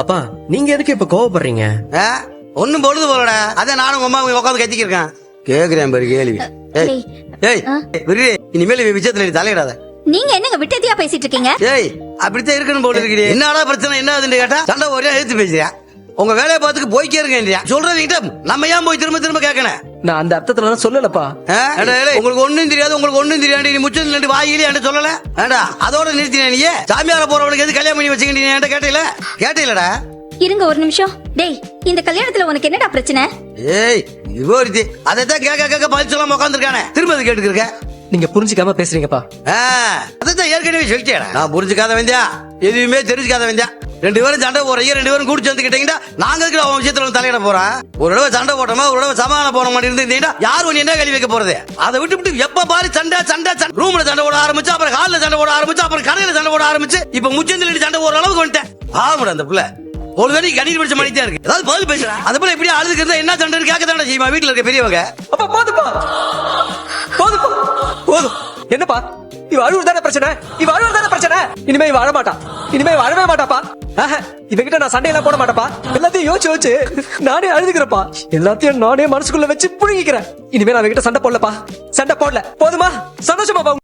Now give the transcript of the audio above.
அப்பா நீங்க எதுக்கு இப்ப கோவப்படுறீங்க? ஒன்னும் பொழுது போலடா. அதான் நானும் உங்க அம்மா உட்காந்து கத்திக்கிருக்கேன். கேக்குறேன் பாரு கேள்வி. இனிமேல் விஷயத்துல நீ தலையிடாத. நீங்க என்னங்க விட்டதியா பேசிட்டு இருக்கீங்க? ஏய் அப்படித்தான் இருக்கணும் போல இருக்கிறீ. என்னடா பிரச்சனை என்ன ஆகுதுன்னு கேட்டா சண்டை ஒரே எழுத்து பேசுறியா? உங்க வேலையை பார்த்துக்கு போய்க்கே இருக்கேன் சொல்றதுக்கிட்ட நம்ம ஏன் போய் திரும்ப திரும்ப கேட்கணும்? நான் அந்த அர்த்தத்துல சொல்லலப்பா. உங்களுக்கு ஒண்ணும் தெரியாது, உங்களுக்கு ஒண்ணும் தெரியாது. நீ முச்சம் ரெண்டு வாயிலே என்கிட்ட சொல்லல. அதோட நிறுத்தின நீ சாமியார போறவனுக்கு எது கல்யாணம் பண்ணி வச்சுக்கிட்டு என்கிட்ட கேட்டீங்களா? இருங்க ஒரு நிமிஷம். டேய் இந்த கல்யாணத்துல உனக்கு என்னடா பிரச்சனை? ஏய் விவோரித்தி அதைத்தான் கேட்க பதில் சொல்லாம உட்காந்துருக்கானே. திரும்ப அது கேட்டுருக்க. நீங்க புரிஞ்சுக்காம பேசுறீங்கப்பா. அதான் ஏற்கனவே சொல்லிட்டேன். நான் புரிஞ்சுக்காத வேண்டியா, எதுவுமே தெரிஞ்சுக்காத வேண்டியா. ரெண்டு பேரும் சண்டை போறீங்க, ரெண்டு பேரும் கூடி சேர்ந்துக்கிட்டீங்கன்னா நாங்க இருக்கிற அவன் விஷயத்துல தலையிட போறேன். ஒரு தடவை சண்டை போட்டோமா, ஒரு தடவை சமாதானம் போற மாதிரி இருந்தீங்கன்னா யார் ஒண்ணு என்ன கல்வி வைக்க போறது? அதை விட்டு எப்ப பாரு சண்டை சண்டை சண்டை. ரூம்ல சண்டை போட ஆரம்பிச்சு, அப்புறம் ஹால்ல சண்டை போட ஆரம்பிச்சு, அப்புறம் கடையில சண்டை போட ஆரம்பிச்சு, இப்ப முச்சந்தில சண்டை போற அளவுக்கு வந்துட்டேன். ஆமாடா அந்த பிள்ளை ஒரு தடவை கண்ணீர் பிடிச்ச மாதிரி தான் இருக்கு. ஏதாவது பதில் பேசுறேன். அது போல இப்படி அழுதுக்கு இருந்தா என்ன சண்டைன்னு கேட்க தானே செய்யுமா வீட்டுல இருக்க பெரியவங்க. அப்பா போதுப்பா போதுப்பா போதும். என்னப்பா இவ அழுவுதானே பிரச்சனை? இவ அழுவுதானே பிரச்சனை? இனிமே இவ அழமாட்டா, இனிமே வாழவே மாட்டாப்பா. இவகிட்ட நான் சண்டையெல்லாம் போட மாட்டேப்பா. எல்லாத்தையும் யோசிச்சு நானே அழுதுக்கிறப்பா. எல்லாத்தையும் நானே மனசுக்குள்ள வச்சு புழுங்கிக்கிறேன். இனிமே நான் இவகிட்ட சண்டை போடலப்பா, சண்டை போடல. போதுமா? சந்தோஷமா